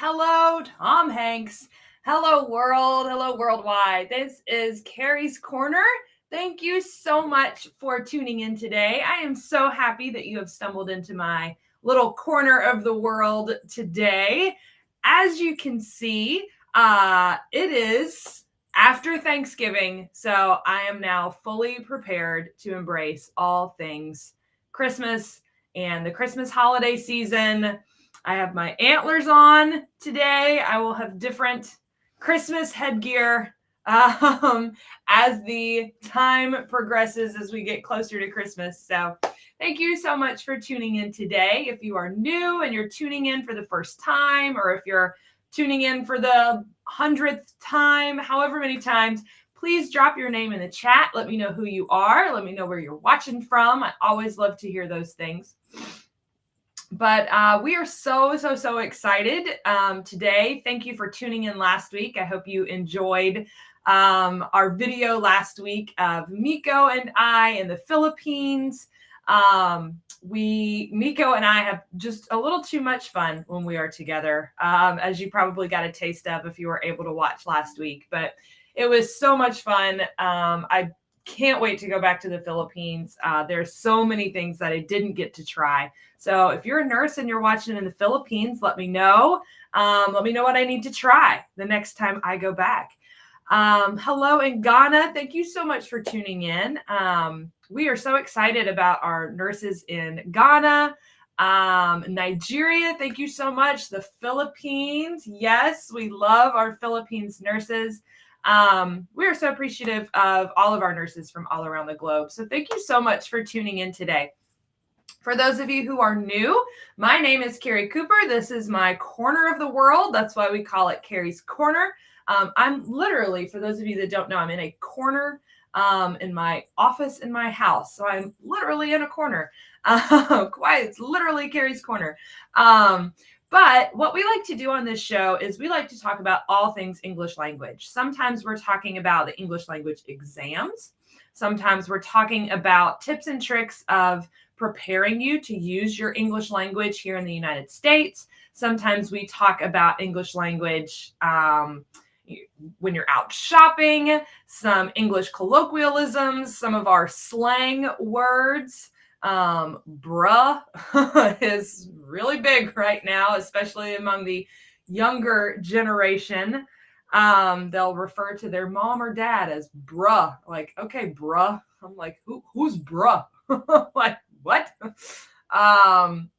Hello, Tom Hanks. Hello, world. Hello, worldwide. This is Kari's Corner. Thank you so much for tuning in today. I am so happy that you have stumbled into my little corner of the world today. As you can see, it is after Thanksgiving, so I am now fully prepared to embrace all things Christmas and the Christmas holiday season. I have my antlers on today. I will have different Christmas headgear as the time progresses as we get closer to Christmas. So thank you so much for tuning in today. If you are new and you're tuning in for the first time, or if you're tuning in for the 100th time, however many times, please drop your name in the chat. Let me know who you are. Let me know where you're watching from. I always love to hear those things. But we are so excited today. Thank you for tuning in last week. I hope you enjoyed our video last week of Miko and I in the Philippines. Miko and I have just a little too much fun when we are together, as you probably got a taste of if you were able to watch last week. But it was so much fun. I can't wait to go back to the Philippines. There's so many things that I didn't get to try. So if you're a nurse and you're watching in the Philippines, let me know. Let me know what I need to try the next time I go back. Hello in Ghana. Thank you so much for tuning in. We are so excited about our nurses in Ghana. Nigeria, thank you so much. The Philippines. Yes, we love our Philippines nurses. We are so appreciative of all of our nurses from all around the globe. So thank you so much for tuning in today. For those of you who are new, my name is Kari Cooper. This is my corner of the world. That's why we call it Kari's Corner. I'm literally, for those of you that don't know, I'm in a corner in my office in my house. So I'm literally in a corner. It's literally Kari's Corner. But what we like to do on this show is we like to talk about all things English language. Sometimes we're talking about the English language exams. Sometimes we're talking about tips and tricks of preparing you to use your English language here in the United States. Sometimes we talk about English language when you're out shopping, some English colloquialisms, some of our slang words. Bruh is really big right now, especially among the younger generation. They'll refer to their mom or dad as bruh. Like, okay, bruh. I'm like, who's bruh? Like, what?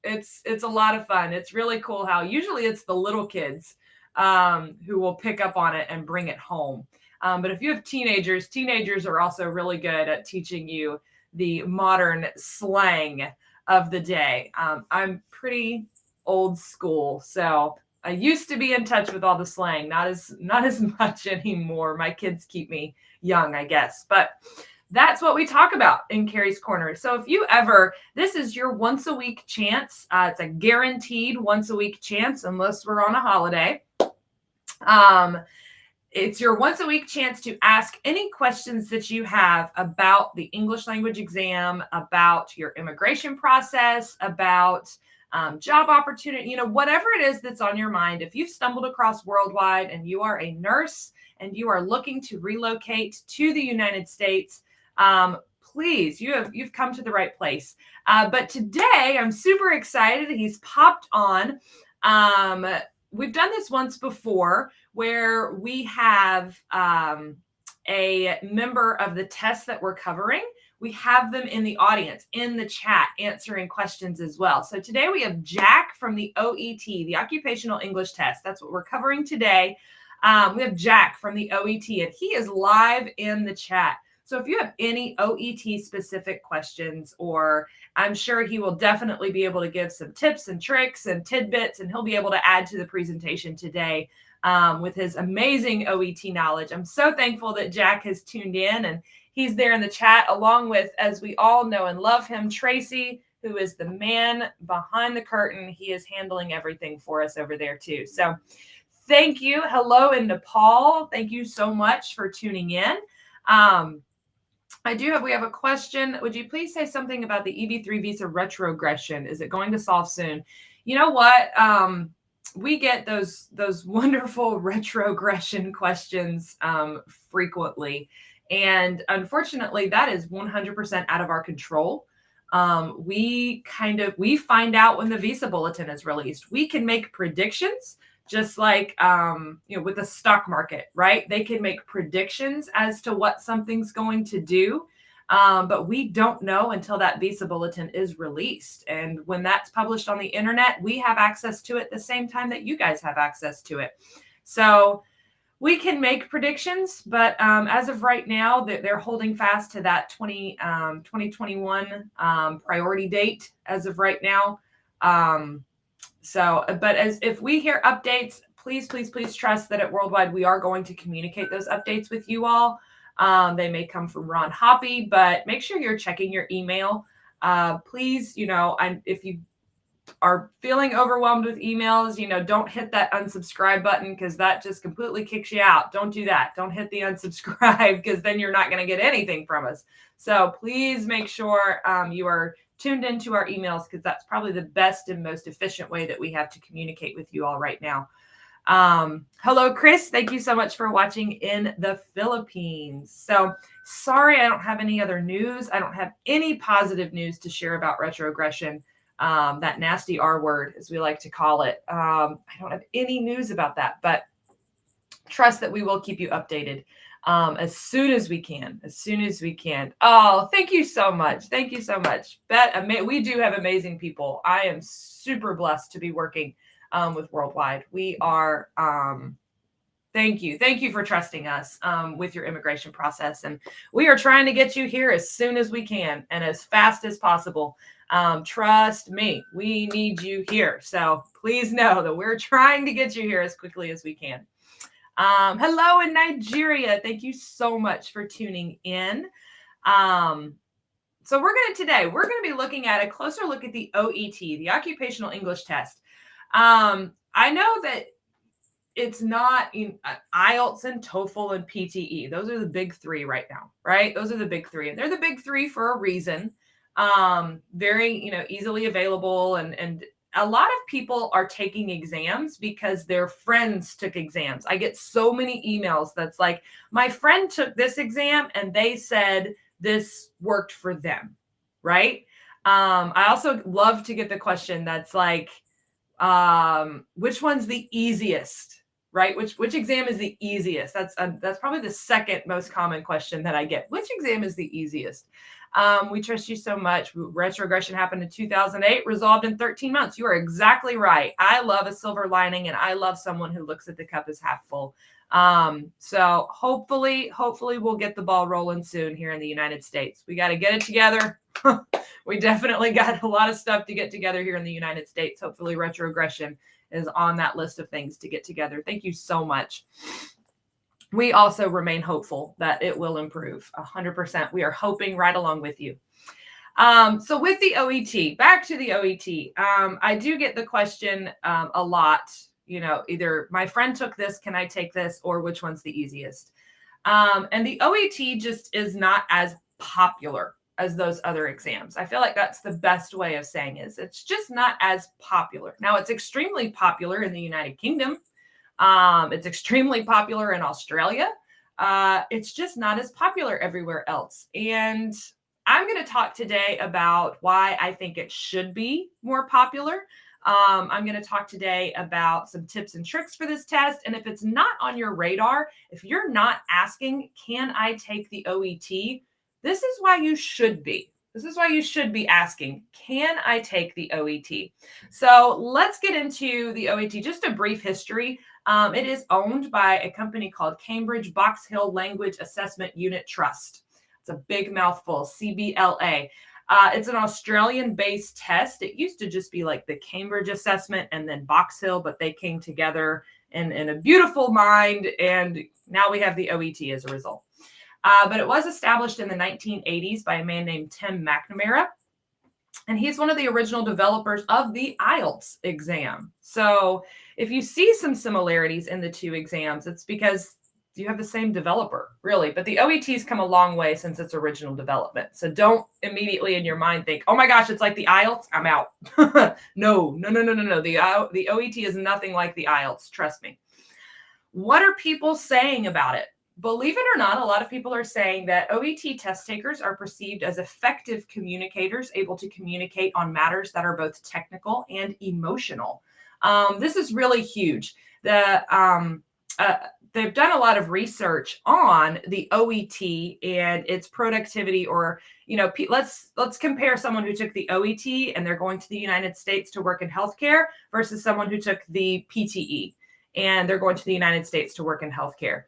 It's a lot of fun. It's really cool how usually it's the little kids who will pick up on it and bring it home. But if you have teenagers are also really good at teaching you the modern slang of the day. I'm pretty old school, so I used to be in touch with all the slang, not as much anymore. My kids keep me young, I guess. But that's what we talk about in Kari's Corner. So if you ever, this is your once a week chance. It's a guaranteed once a week chance, unless we're on a holiday. It's your once a week chance to ask any questions that you have about the English language exam, about your immigration process, about job opportunity, whatever it is that's on your mind. If you've stumbled across Worldwide and you are a nurse and you are looking to relocate to the United States, please, you've come to the right place. But today I'm super excited. He's popped on. We've done this once before where we have a member of the test that we're covering. We have them in the audience, in the chat, answering questions as well. So today we have Jack from the OET, the Occupational English Test. That's what we're covering today. We have Jack from the OET, and he is live in the chat. So if you have any OET specific questions, or I'm sure he will definitely be able to give some tips and tricks and tidbits, and he'll be able to add to the presentation today with his amazing OET knowledge. I'm so thankful that Jack has tuned in, and he's there in the chat, along with, as we all know and love him, Tracy, who is the man behind the curtain. He is handling everything for us over there too. So thank you. Hello in Nepal. Thank you so much for tuning in. We have a question. Would you please say something about the EB3 visa retrogression? Is it going to solve soon? You know what? we get those wonderful retrogression questions frequently. And unfortunately, that is 100% out of our control. We find out when the visa bulletin is released. We can make predictions, just like with the stock market, right? They can make predictions as to what something's going to do. But we don't know until that visa bulletin is released. And when that's published on the internet, we have access to it the same time that you guys have access to it. So we can make predictions, but as of right now, they're holding fast to that 2021 priority date as of right now. But if we hear updates, please trust that at Worldwide, we are going to communicate those updates with you all. They may come from Ron Hoppy, but make sure you're checking your email. Please, if you are feeling overwhelmed with emails, don't hit that unsubscribe button, because that just completely kicks you out. Don't do that. Don't hit the unsubscribe, because then you're not going to get anything from us. So please make sure you are tuned into our emails, because that's probably the best and most efficient way that we have to communicate with you all right now. Hello, Chris. Thank you so much for watching in the Philippines. So sorry, I don't have any other news. I don't have any positive news to share about retrogression. That nasty R word, as we like to call it. I don't have any news about that, but trust that we will keep you updated as soon as we can. Oh, thank you so much. Thank you so much. We do have amazing people. I am super blessed to be working with Worldwide. We are, thank you for trusting us with your immigration process. And we are trying to get you here as soon as we can and as fast as possible. Trust me, we need you here. So please know that we're trying to get you here as quickly as we can. Hello in Nigeria. Thank you so much for tuning in. So we're going to be looking at a closer look at the OET, the Occupational English Test. I know that it's not IELTS and TOEFL and PTE. Those are the big three right now, right? Those are the big three, and they're the big three for a reason. Very, easily available, and a lot of people are taking exams because their friends took exams. I get so many emails that's like, my friend took this exam and they said this worked for them, right? I also love to get the question that's like, which one's the easiest, right? Which exam is the easiest? That's probably the second most common question that I get. Which exam is the easiest? We trust you so much. Retrogression happened in 2008, resolved in 13 months. You are exactly right. I love a silver lining, and I love someone who looks at the cup as half full. So hopefully we'll get the ball rolling soon here in the United States. We got to get it together. We definitely got a lot of stuff to get together here in the United States. Hopefully retrogression is on that list of things to get together. Thank you so much. We also remain hopeful that it will improve 100%. We are hoping right along with you. So with the OET, back to the OET, I do get the question a lot, either my friend took this, can I take this, or which one's the easiest? And the OET just is not as popular as those other exams. I feel like that's the best way of saying it. It's just not as popular. Now, it's extremely popular in the United Kingdom. It's extremely popular in Australia. It's just not as popular everywhere else. And I'm going to talk today about why I think it should be more popular. I'm going to talk today about some tips and tricks for this test. And if it's not on your radar, if you're not asking, can I take the OET? This is why you should be. This is why you should be asking, can I take the OET? So let's get into the OET. Just a brief history. It is owned by a company called Cambridge Box Hill Language Assessment Unit Trust. It's a big mouthful, CBLA. It's an Australian-based test. It used to just be like the Cambridge assessment and then Box Hill, but they came together in a beautiful mind, and now we have the OET as a result. But it was established in the 1980s by a man named Tim McNamara, and he's one of the original developers of the IELTS exam. So if you see some similarities in the two exams, it's because you have the same developer, really. But the OET's come a long way since its original development. So don't immediately in your mind think, oh my gosh, it's like the IELTS, I'm out. No. The OET is nothing like the IELTS, trust me. What are people saying about it? Believe it or not, a lot of people are saying that OET test takers are perceived as effective communicators, able to communicate on matters that are both technical and emotional. This is really huge. They've done a lot of research on the OET and its productivity, or, let's compare someone who took the OET and they're going to the United States to work in healthcare versus someone who took the PTE and they're going to the United States to work in healthcare.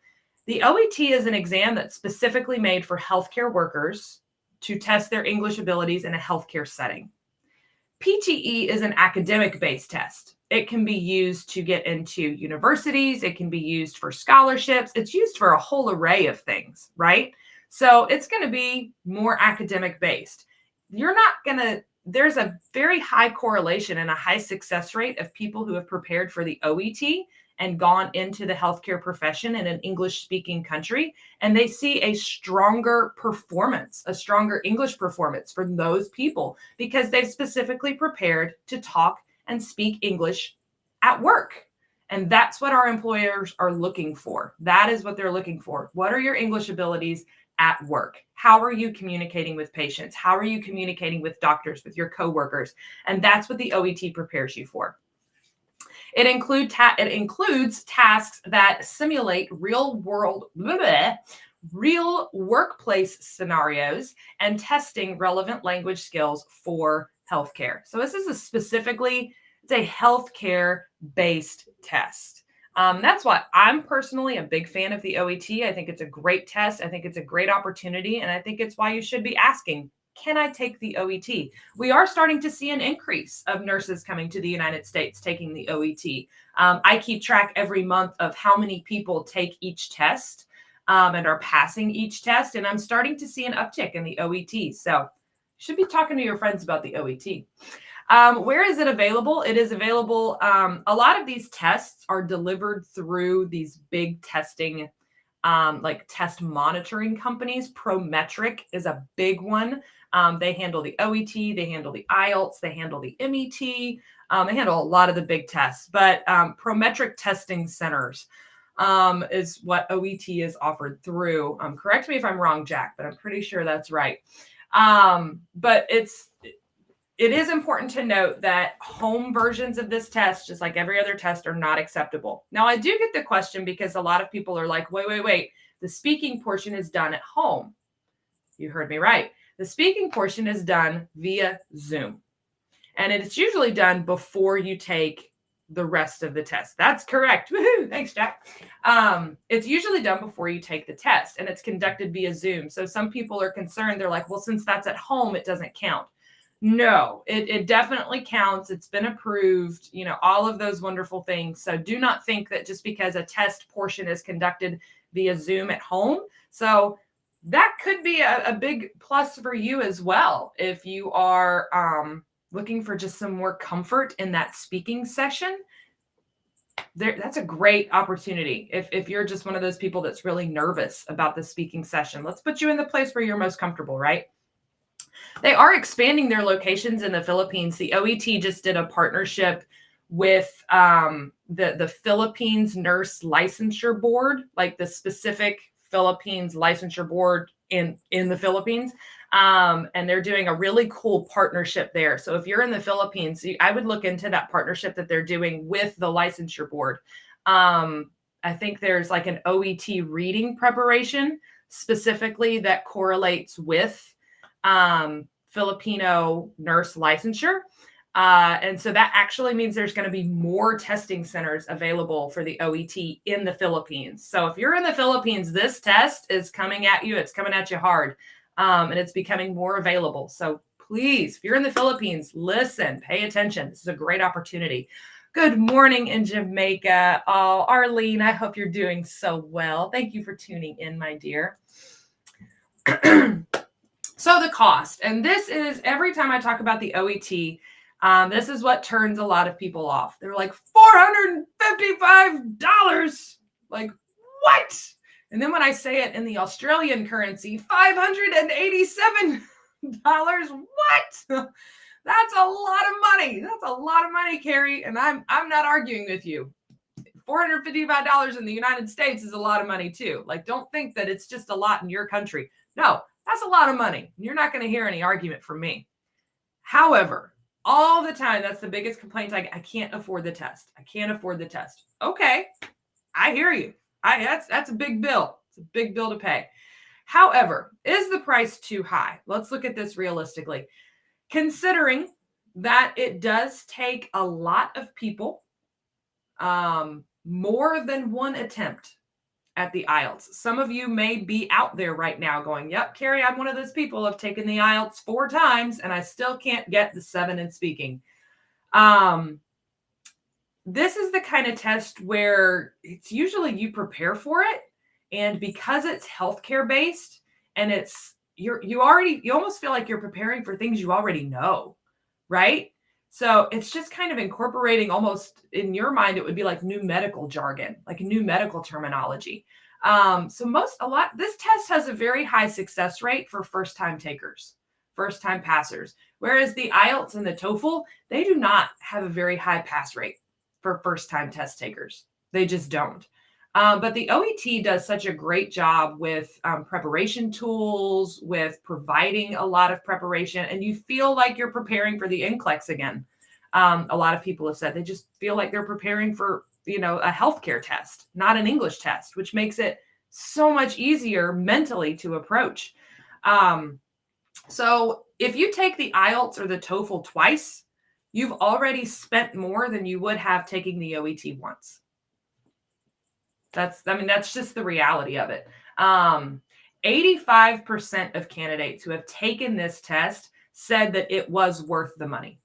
The OET is an exam that's specifically made for healthcare workers to test their English abilities in a healthcare setting. PTE is an academic-based test. It can be used to get into universities. It can be used for scholarships. It's used for a whole array of things, right? So it's going to be more academic-based. There's a very high correlation and a high success rate of people who have prepared for the OET and gone into the healthcare profession in an English-speaking country, and they see a stronger performance, a stronger English performance for those people because they've specifically prepared to talk and speak English at work. And that's what our employers are looking for. That is what they're looking for. What are your English abilities at work? How are you communicating with patients? How are you communicating with doctors, with your coworkers? And that's what the OET prepares you for. It includes tasks that simulate real workplace scenarios and testing relevant language skills for healthcare. So this is it's a healthcare-based test. That's why I'm personally a big fan of the OET. I think it's a great test. I think it's a great opportunity. And I think it's why you should be asking, can I take the OET? We are starting to see an increase of nurses coming to the United States taking the OET. I keep track every month of how many people take each test and are passing each test. And I'm starting to see an uptick in the OET. So you should be talking to your friends about the OET. Where is it available? It is available. A lot of these tests are delivered through these big testing like test monitoring companies. Prometric is a big one. They handle the OET, they handle the IELTS, they handle the MET, they handle a lot of the big tests. But Prometric testing centers is what OET is offered through. Correct me if I'm wrong, Jack, but I'm pretty sure that's right. But it is important to note that home versions of this test, just like every other test, are not acceptable. Now, I do get the question because a lot of people are like, wait, the speaking portion is done at home. You heard me right. The speaking portion is done via Zoom. And it's usually done before you take the rest of the test. That's correct. Woohoo! Thanks, Jack. It's usually done before you take the test, and it's conducted via Zoom. So some people are concerned. They're like, well, since that's at home, it doesn't count. No, it definitely counts. It's been approved, all of those wonderful things. So do not think that just because a test portion is conducted via Zoom at home. So that could be a big plus for you as well. If you are looking for just some more comfort in that speaking session, that's a great opportunity. If you're just one of those people that's really nervous about the speaking session, let's put you in the place where you're most comfortable, right? They are expanding their locations in the Philippines. The OET just did a partnership with the Philippines Nurse Licensure Board, like the specific Philippines licensure board in the Philippines. And they're doing a really cool partnership there. So if you're in the Philippines, I would look into that partnership that they're doing with the licensure board. I think there's like an OET reading preparation specifically that correlates with Filipino nurse licensure. And so that actually means there's going to be more testing centers available for the OET in the Philippines. So if you're in the Philippines, this test is coming at you. It's coming at you hard. And it's becoming more available. So please, if you're in the Philippines, listen, pay attention. This is a great opportunity. Good morning in Jamaica. Oh, Arlene, I hope you're doing so well. Thank you for tuning in, my dear. So the cost, and this is every time I talk about the OET, this is what turns a lot of people off. They're like, $455. Like, what? And then when I say it in the Australian currency, $587. What? That's a lot of money. That's a lot of money, Kari. And I'm not arguing with you. $455 in the United States is a lot of money too. Like, don't think that it's just a lot in your country. No, that's a lot of money. You're not going to hear any argument from me. However, all the time, that's the biggest complaint. I can't afford the test. I can't afford the test. Okay, I hear you. That's a big bill. It's a big bill to pay. However, is the price too high? Let's look at this realistically. Considering that it does take a lot of people, more than one attempt at the IELTS. Some of you may be out there right now going, yep, Kari, I'm one of those people. I've taken the IELTS 4 times and I still can't get the 7 in speaking. This is the kind of test where it's usually you prepare for it. And because it's healthcare based and it's, you almost feel like you're preparing for things you already know, right? So it's just kind of incorporating, almost in your mind, it would be like new medical jargon, like new medical terminology. This test has a very high success rate for first-time takers, first-time passers, whereas the IELTS and the TOEFL, they do not have a very high pass rate for first-time test takers. They just don't. But the OET does such a great job with preparation tools, with providing a lot of preparation, and you feel like you're preparing for the NCLEX again. A lot of people have said they just feel like they're preparing for, a healthcare test, not an English test, which makes it so much easier mentally to approach. So if you take the IELTS or the TOEFL twice, you've already spent more than you would have taking the OET once. That's just the reality of it. 85% of candidates who have taken this test said that it was worth the money.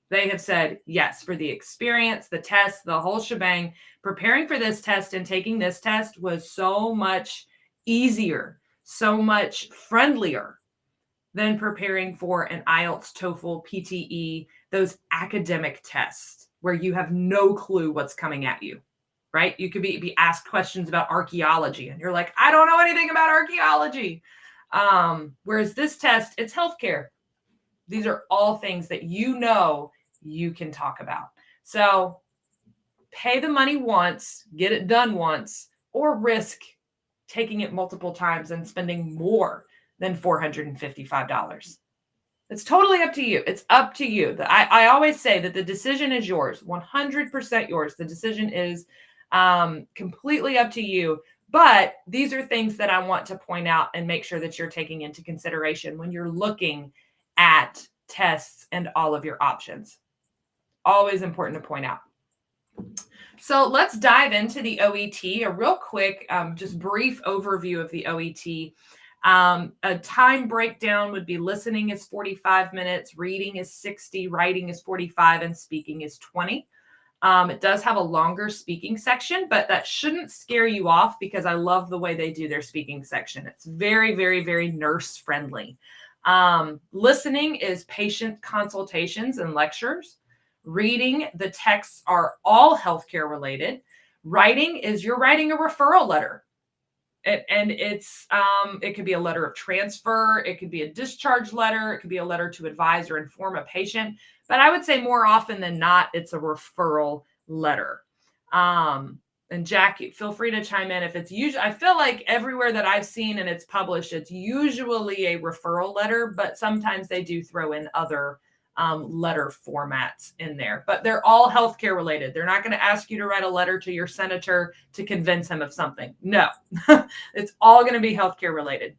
They have said, yes, for the experience, the test, the whole shebang, preparing for this test and taking this test was so much easier, so much friendlier than preparing for an IELTS, TOEFL, PTE, those academic tests where you have no clue what's coming at you. Right? You could be asked questions about archaeology and you're like, I don't know anything about archaeology. Whereas this test, it's healthcare. These are all things that you can talk about. So pay the money once, get it done once, or risk taking it multiple times and spending more than $455. It's totally up to you. It's up to you. I always say that the decision is yours, 100% yours. The decision is completely up to you. But these are things that I want to point out and make sure that you're taking into consideration when you're looking at tests and all of your options. Always important to point out. So let's dive into the OET, a real quick, just brief overview of the OET. A time breakdown would be listening is 45 minutes, reading is 60, writing is 45, and speaking is 20. It does have a longer speaking section, but that shouldn't scare you off because I love the way they do their speaking section. It's very, very, very nurse friendly. Listening is patient consultations and lectures. Reading, the texts are all healthcare related. Writing is you're writing a referral letter. It could be a letter of transfer. It could be a discharge letter. It could be a letter to advise or inform a patient. But I would say more often than not, it's a referral letter. And Jackie, feel free to chime in if it's usually, I feel like everywhere that I've seen and it's published, it's usually a referral letter, but sometimes they do throw in other letter formats in there, but they're all healthcare related. They're not going to ask you to write a letter to your senator to convince him of something. No, it's all going to be healthcare related.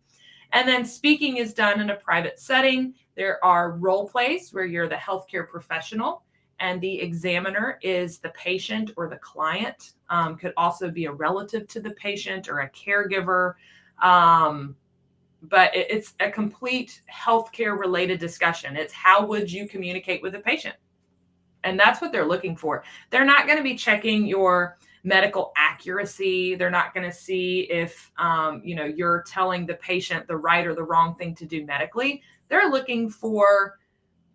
And then speaking is done in a private setting. There are role plays where you're the healthcare professional and the examiner is the patient or the client. Could also be a relative to the patient or a caregiver. But it's a complete healthcare related discussion. It's how would you communicate with a patient? And that's what they're looking for. They're not going to be checking your medical accuracy. They're not going to see if, you're telling the patient the right or the wrong thing to do medically. They're looking for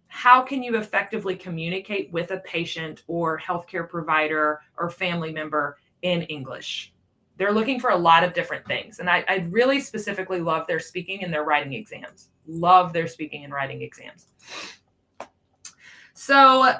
how can you effectively communicate with a patient or healthcare provider or family member in English. They're looking for a lot of different things. And I really specifically love their speaking and their writing exams. Love their speaking and writing exams. So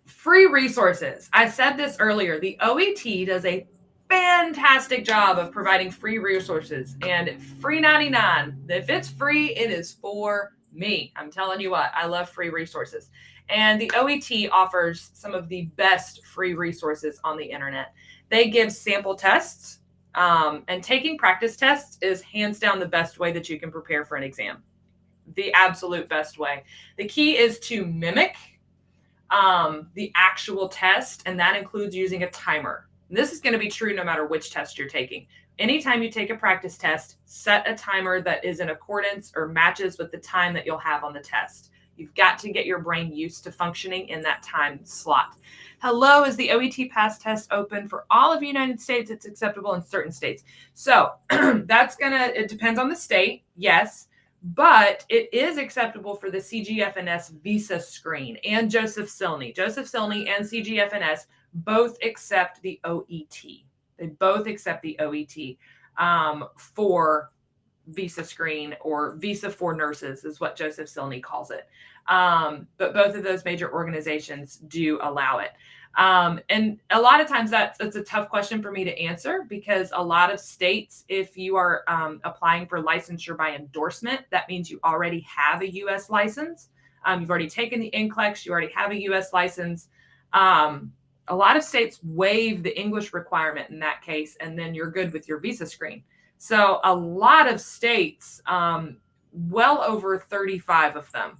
free resources. I said this earlier. The OET does a fantastic job of providing free resources, and free 99. If it's free, it is for me. I'm telling you what, I love free resources. And the OET offers some of the best free resources on the internet. They give sample tests, and taking practice tests is hands down the best way that you can prepare for an exam. The absolute best way. The key is to mimic the actual test, and that includes using a timer. And this is going to be true no matter which test you're taking. Anytime you take a practice test, set a timer that is in accordance or matches with the time that you'll have on the test. You've got to get your brain used to functioning in that time slot. Hello, is the OET pass test open for all of the United States? It's acceptable in certain states. So it depends on the state, yes. But it is acceptable for the CGFNS visa screen and Joseph Silney. Joseph Silney and CGFNS both accept the OET. They both accept the OET for visa screen, or visa for nurses is what Joseph Silney calls it. But both of those major organizations do allow it. And a lot of times that's a tough question for me to answer, because a lot of states, if you are applying for licensure by endorsement, that means you already have a U.S. license. You've already taken the NCLEX, you already have a U.S. license. A lot of states waive the English requirement in that case, and then you're good with your visa screen. So a lot of states, well over 35 of them,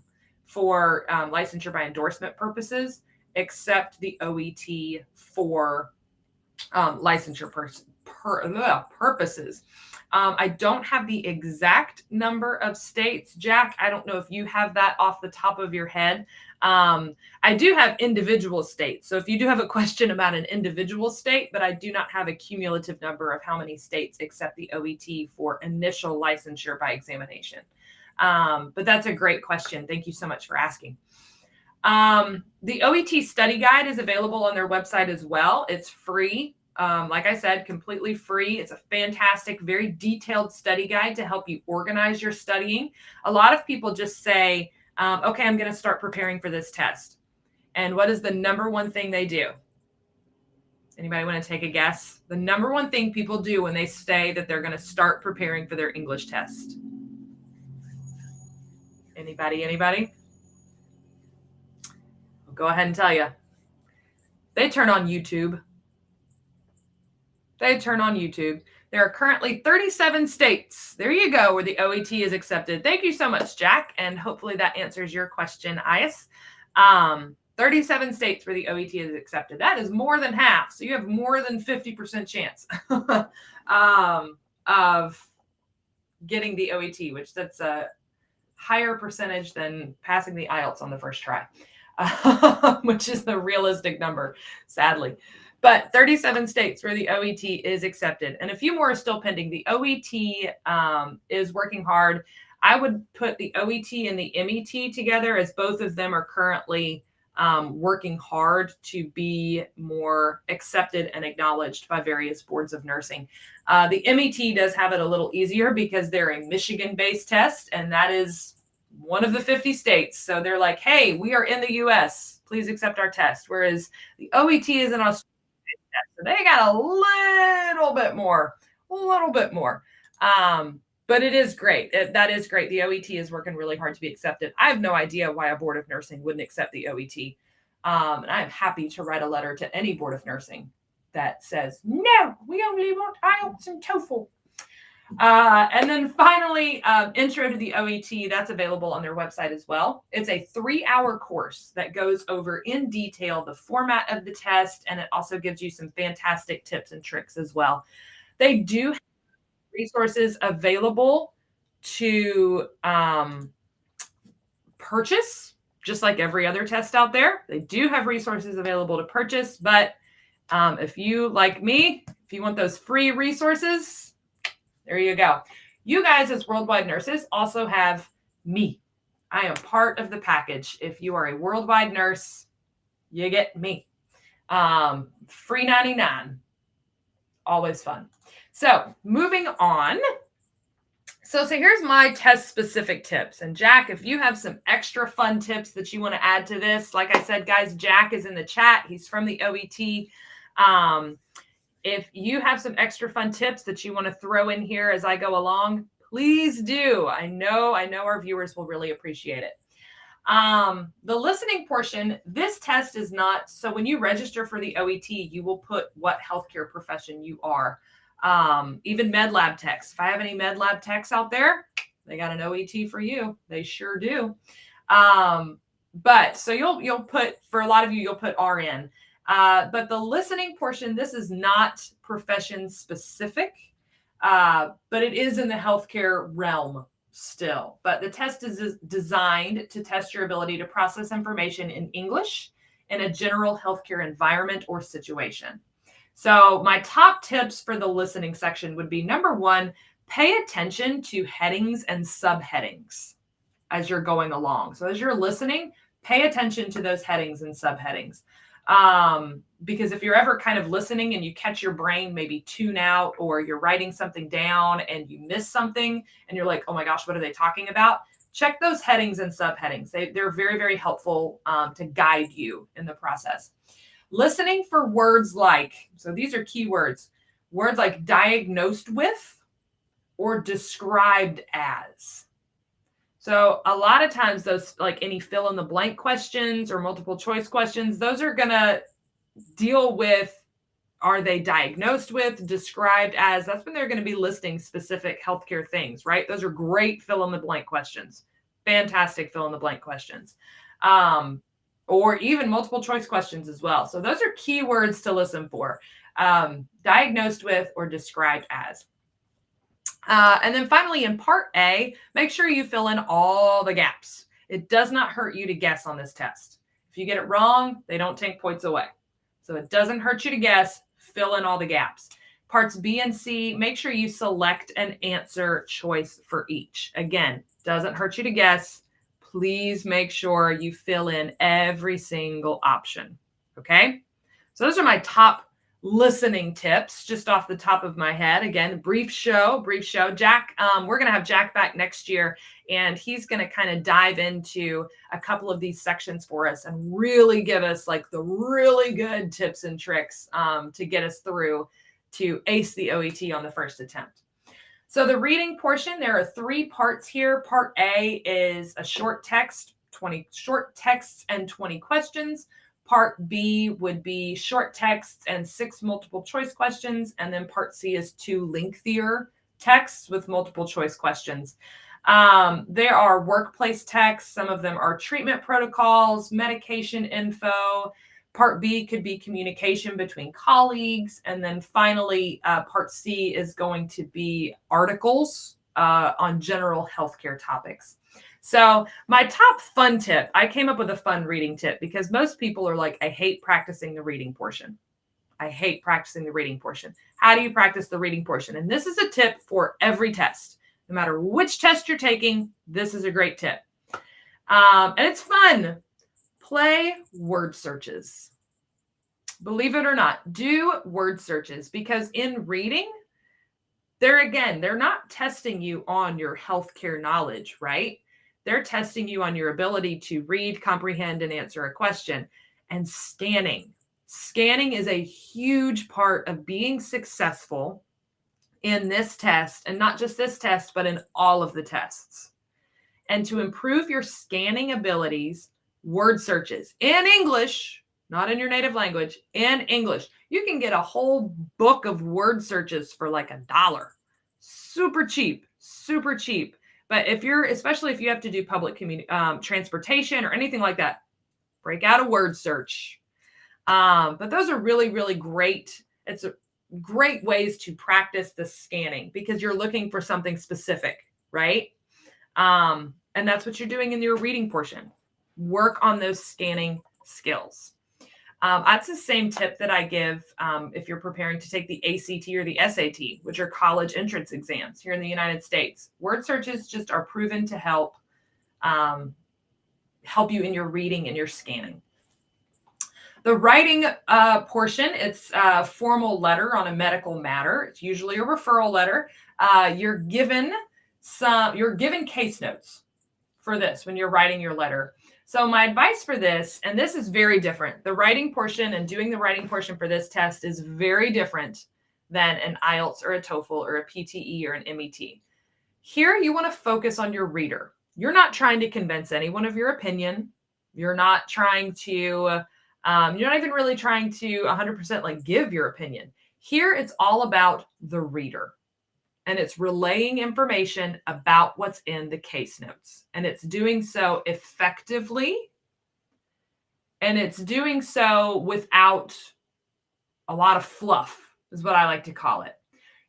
for licensure by endorsement purposes, accept the OET for licensure purposes. I don't have the exact number of states. Jack, I don't know if you have that off the top of your head. I do have individual states. So if you do have a question about an individual state, but I do not have a cumulative number of how many states accept the OET for initial licensure by examination. But that's a great question. Thank you so much for asking. The OET study guide is available on their website as well. It's free. Like I said, completely free. It's a fantastic, very detailed study guide to help you organize your studying. A lot of people just say, okay, I'm going to start preparing for this test. And what is the number one thing they do? Anybody want to take a guess? The number one thing people do when they say that they're going to start preparing for their English test. Anybody? I'll go ahead and tell you. They turn on YouTube. There are currently 37 states. There you go, where the OET is accepted. Thank you so much, Jack. And hopefully that answers your question, Ias. 37 states where the OET is accepted. That is more than half. So you have more than 50% chance of getting the OET, which that's a higher percentage than passing the IELTS on the first try, which is the realistic number, sadly. But 37 states where the OET is accepted, and a few more are still pending. The OET is working hard. I would put the OET and the MET together, as both of them are currently working hard to be more accepted and acknowledged by various boards of nursing. The MET does have it a little easier because they're a Michigan-based test, and that is one of the 50 states. So they're like, hey, we are in the U.S. Please accept our test. Whereas the OET is an Australian test. So they got a little bit more. But it is great. That is great. The OET is working really hard to be accepted. I have no idea why a board of nursing wouldn't accept the OET. And I am happy to write a letter to any board of nursing that says, no, we only want IELTS and TOEFL. And then finally, intro to the OET, that's available on their website as well. It's a 3-hour course that goes over in detail the format of the test, and it also gives you some fantastic tips and tricks as well. They do have resources available to purchase, just like every other test out there. They do have resources available to purchase, but if you, like me, if you want those free resources, there you go. You guys as worldwide nurses also have me. I am part of the package. If you are a worldwide nurse, you get me. Free 99. Always fun. So moving on. So here's my test specific tips. And Jack, if you have some extra fun tips that you want to add to this, like I said, guys, Jack is in the chat. He's from the OET. If you have some extra fun tips that you want to throw in here as I go along, please do. I know our viewers will really appreciate it. The listening portion, this test is not, so when you register for the OET, you will put what healthcare profession you are. Even med lab techs. If I have any med lab techs out there, they got an OET for you. They sure do. But so you'll put, for a lot of you, you'll put RN. But the listening portion, this is not profession specific, but it is in the healthcare realm still. But the test is designed to test your ability to process information in English in a general healthcare environment or situation. So my top tips for the listening section would be, number one, pay attention to headings and subheadings as you're going along. So as you're listening, pay attention to those headings and subheadings. Because if you're ever kind of listening and you catch your brain maybe tune out, or you're writing something down and you miss something and you're like, oh my gosh, what are they talking about? Check those headings and subheadings. They're very, very helpful to guide you in the process. Listening for words like, so these are keywords, words like diagnosed with or described as. So a lot of times those, like any fill in the blank questions or multiple choice questions, those are going to deal with, are they diagnosed with, described as? That's when they're going to be listing specific healthcare things, right? Those are great fill in the blank questions. Fantastic fill in the blank questions. Or even multiple choice questions as well. So those are keywords to listen for. Diagnosed with or described as. And then finally, in part A, make sure you fill in all the gaps. It does not hurt you to guess on this test. If you get it wrong, they don't take points away. So it doesn't hurt you to guess, fill in all the gaps. Parts B and C, make sure you select an answer choice for each. Again, doesn't hurt you to guess. Please make sure you fill in every single option. Okay? So those are my top listening tips just off the top of my head. Again, brief show. Jack, we're going to have Jack back next year, and he's going to kind of dive into a couple of these sections for us and really give us like the really good tips and tricks to get us through to ace the OET on the first attempt. So the reading portion, there are 3 parts here. Part A is a short text, 20 short texts and 20 questions. Part B would be short texts and 6 multiple choice questions. And then part C is 2 lengthier texts with multiple choice questions. There are workplace texts. Some of them are treatment protocols, medication info. Part B could be communication between colleagues. And then finally, part C is going to be articles on general healthcare topics. So my top fun tip, I came up with a fun reading tip because most people are like, I hate practicing the reading portion. I hate practicing the reading portion. How do you practice the reading portion? And this is a tip for every test. No matter which test you're taking, this is a great tip. And it's fun. Play word searches. Believe it or not, do word searches, because in reading, they're not testing you on your healthcare knowledge, right? They're testing you on your ability to read, comprehend, and answer a question. And scanning. Scanning is a huge part of being successful in this test, and not just this test, but in all of the tests. And to improve your scanning abilities, word searches in English, not in your native language, in English. You can get a whole book of word searches for like $1. Super cheap, super cheap. But especially if you have to do public transportation or anything like that, break out a word search. But those are really, really great. It's great ways to practice the scanning because you're looking for something specific, right? And that's what you're doing in your reading portion. Work on those scanning skills. That's the same tip that I give if you're preparing to take the ACT or the SAT, which are college entrance exams here in the United States. Word searches just are proven to help you in your reading and your scanning. The writing portion, it's a formal letter on a medical matter. It's usually a referral letter. You're given case notes for this when you're writing your letter. So my advice for this, and this is very different. The writing portion and doing the writing portion for this test is very different than an IELTS or a TOEFL or a PTE or an MET. Here, you want to focus on your reader. You're not trying to convince anyone of your opinion. You're not trying to, you're not even really trying to 100% like give your opinion. Here, it's all about the reader. And it's relaying information about what's in the case notes. And it's doing so effectively. And it's doing so without a lot of fluff, is what I like to call it.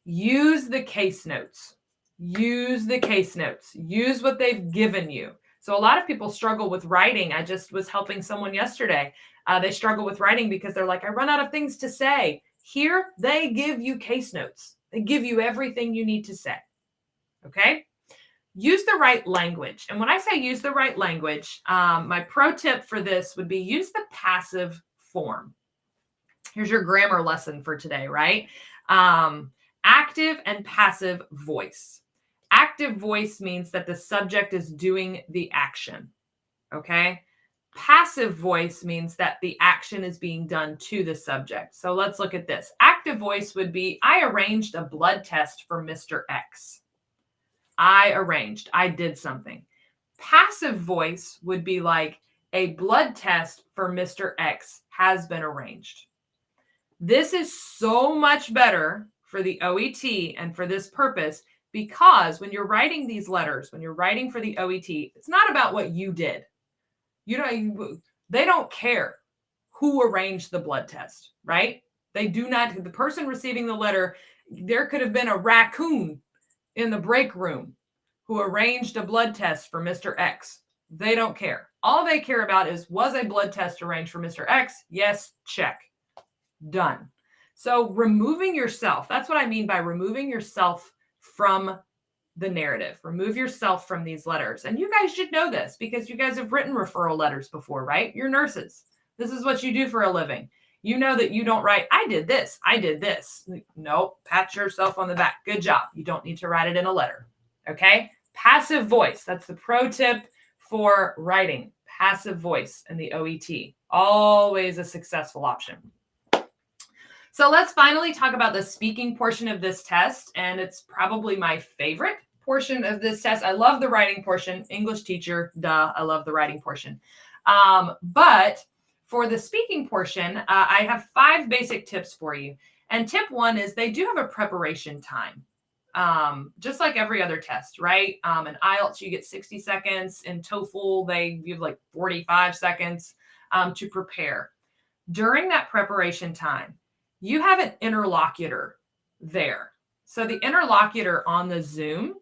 Use the case notes. Use the case notes. Use what they've given you. So a lot of people struggle with writing. I just was helping someone yesterday. They struggle with writing because they're like, I run out of things to say. Here, they give you case notes. They give you everything you need to say. Okay? Use the right language. And when I say use the right language, my pro tip for this would be use the passive form. Here's your grammar lesson for today, right? Active and passive voice. Active voice means that the subject is doing the action. Okay? Passive voice means that the action is being done to the subject. So let's look at this. Active voice would be, I arranged a blood test for Mr. X. I did something. Passive voice would be like, a blood test for Mr. X has been arranged. This is so much better for the OET and for this purpose because when you're writing these letters, when you're writing for the OET, it's not about what you did. They don't care who arranged the blood test, right? They do not, the person receiving the letter, there could have been a raccoon in the break room who arranged a blood test for Mr. X. They don't care. All they care about is, was a blood test arranged for Mr. X? Yes, check. Done. So removing yourself, that's what I mean by removing yourself from the narrative. Remove yourself from these letters. And you guys should know this because you guys have written referral letters before, right? You're nurses. This is what you do for a living. You know that you don't write, I did this. No, pat yourself on the back. Good job. You don't need to write it in a letter. Okay? Passive voice. That's the pro tip for writing. Passive voice in the OET. Always a successful option. So let's finally talk about the speaking portion of this test. And it's probably my favorite portion of this test. I love the writing portion. English teacher, duh, I love the writing portion. But for the speaking portion, I have 5 basic tips for you. And tip 1 is they do have a preparation time. Just like every other test, right? In IELTS, you get 60 seconds. In TOEFL, they give like 45 seconds to prepare. During that preparation time, you have an interlocutor there. So the interlocutor on the Zoom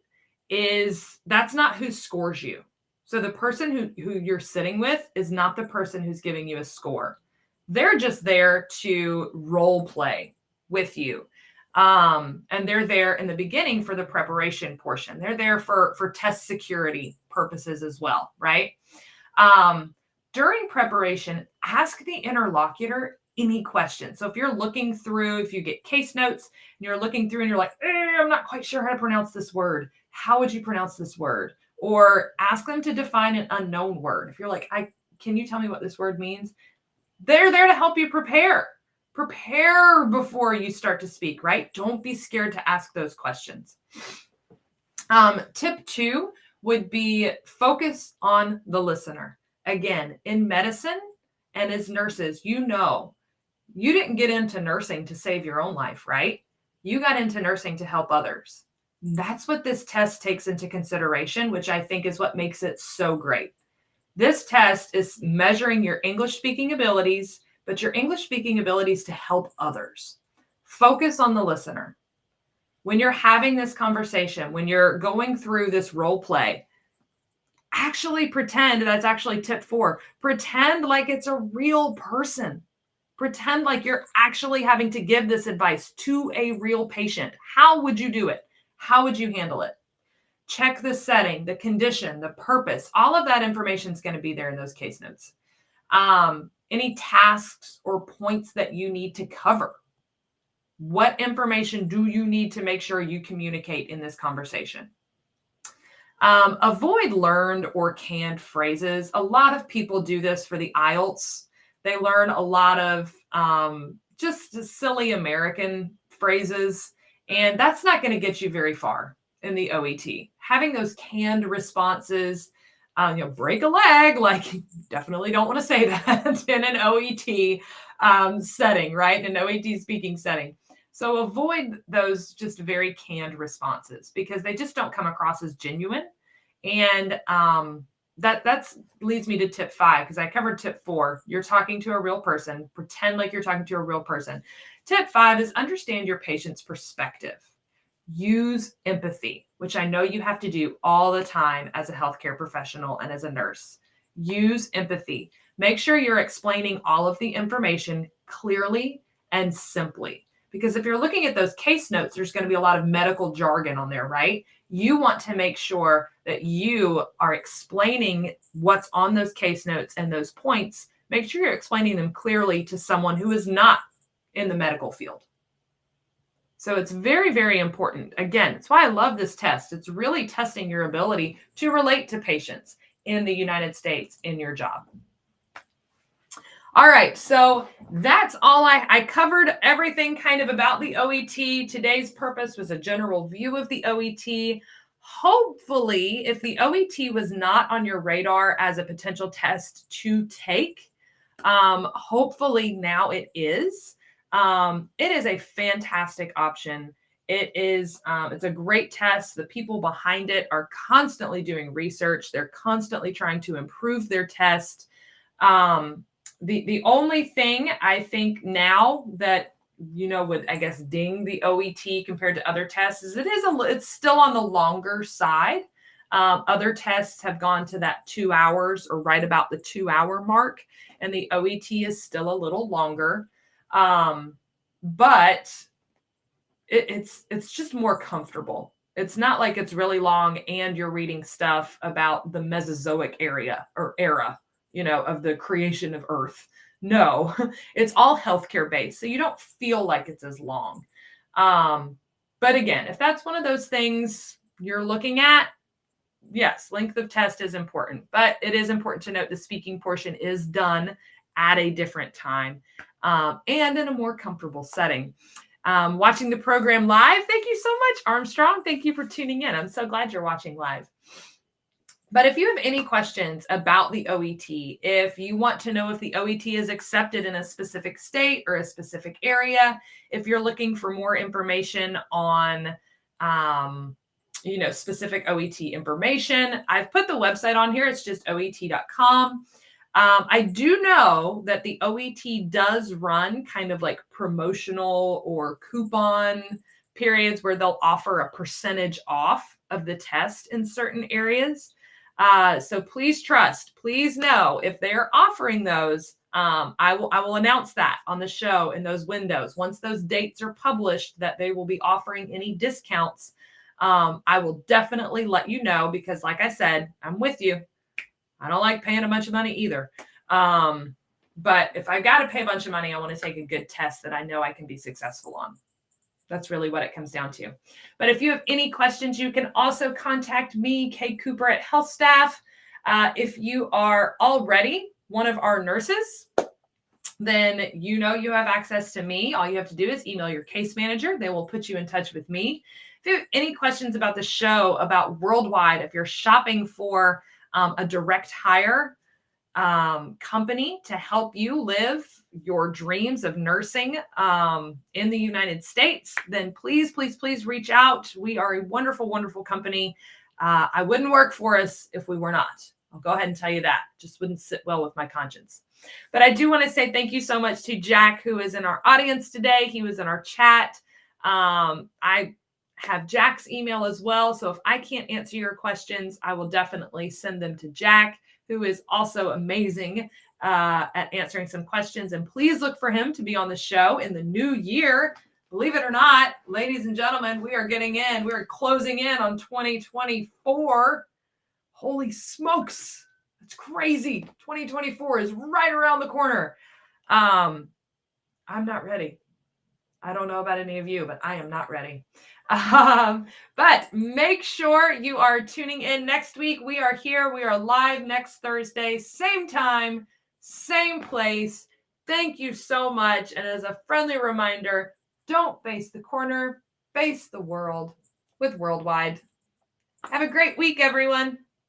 that's not who scores you. So the person who you're sitting with is not the person who's giving you a score. They're just there to role play with you. And they're there in the beginning for the preparation portion. They're there for test security purposes as well, right? During preparation, ask the interlocutor any questions. So if you're looking through, if you get case notes and you're looking through and you're like, I'm not quite sure how to pronounce this word. How would you pronounce this word? Or ask them to define an unknown word. If you're like, can you tell me what this word means? They're there to help you prepare. Prepare before you start to speak, right? Don't be scared to ask those questions. Tip 2 would be focus on the listener. Again, in medicine and as nurses, you didn't get into nursing to save your own life, right? You got into nursing to help others. That's what this test takes into consideration, which I think is what makes it so great. This test is measuring your English speaking abilities, but your English speaking abilities to help others. Focus on the listener. When you're having this conversation, when you're going through this role play, actually pretend, that's actually tip 4, pretend like it's a real person. Pretend like you're actually having to give this advice to a real patient. How would you do it? How would you handle it? Check the setting, the condition, the purpose. All of that information is going to be there in those case notes. any tasks or points that you need to cover. What information do you need to make sure you communicate in this conversation? Avoid learned or canned phrases. A lot of people do this for the IELTS. They learn a lot of just silly American phrases, and that's not going to get you very far in the OET. Having those canned responses, break a leg, like you definitely don't want to say that in an OET setting, right? In an OET speaking setting. So avoid those just very canned responses because they just don't come across as genuine. And that leads me to tip 5 because I covered tip 4. You're talking to a real person. Pretend like you're talking to a real person. Tip 5 is understand your patient's perspective. Use empathy, which I know you have to do all the time as a healthcare professional and as a nurse. Use empathy. Make sure you're explaining all of the information clearly and simply. Because if you're looking at those case notes, there's going to be a lot of medical jargon on there, right? You want to make sure that you are explaining what's on those case notes and those points. Make sure you're explaining them clearly to someone who is not in the medical field. So it's very, very important. Again, it's why I love this test. It's really testing your ability to relate to patients in the United States in your job. All right, so that's all I covered everything kind of about the OET. Today's purpose was a general view of the OET. Hopefully, if the OET was not on your radar as a potential test to take, hopefully now it is. It is a fantastic option. It's a great test. The people behind it are constantly doing research. They're constantly trying to improve their test. The only thing I think now that, would, I guess, ding the OET compared to other tests is it's still on the longer side. Other tests have gone to that 2 hours or right about the 2-hour mark, and the OET is still a little longer. But it's just more comfortable. It's not like it's really long and you're reading stuff about the Mesozoic era, of the creation of Earth. No, it's all healthcare based. So you don't feel like it's as long. But again, if that's one of those things you're looking at, yes, length of test is important, but it is important to note the speaking portion is done at a different time and in a more comfortable setting. Watching the program live, thank you so much, Armstrong. Thank you for tuning in. I'm so glad you're watching live. But if you have any questions about the OET, if you want to know if the OET is accepted in a specific state or a specific area, if you're looking for more information on, specific OET information, I've put the website on here. It's just OET.com. I do know that the OET does run kind of like promotional or coupon periods where they'll offer a percentage off of the test in certain areas. So please know if they're offering those, I will announce that on the show in those windows. Once those dates are published that they will be offering any discounts, I will definitely let you know because like I said, I'm with you. I don't like paying a bunch of money either. But if I got to pay a bunch of money, I want to take a good test that I know I can be successful on. That's really what it comes down to. But if you have any questions, you can also contact me, Kay Cooper at HealthStaff. If you are already one of our nurses, then you have access to me. All you have to do is email your case manager. They will put you in touch with me. If you have any questions about the show, about Worldwide, if you're shopping for a direct hire company to help you live your dreams of nursing in the United States, then please reach out. We are a wonderful, wonderful company. I wouldn't work for us if we were not. I'll go ahead and tell you that. Just wouldn't sit well with my conscience. But I do want to say thank you so much to Jack, who is in our audience today. He was in our chat. I have Jack's email as well. So if I can't answer your questions, I will definitely send them to Jack, who is also amazing at answering some questions. And please look for him to be on the show in the new year. Believe it or not, ladies and gentlemen, we are closing in on 2024. Holy smokes. It's crazy. 2024 is right around the corner. I'm not ready. I don't know about any of you, but I am not ready. But make sure you are tuning in next week. We are here. We are live next Thursday, same time, same place. Thank you so much. And as a friendly reminder, don't face the corner, face the world with Worldwide. Have a great week, everyone.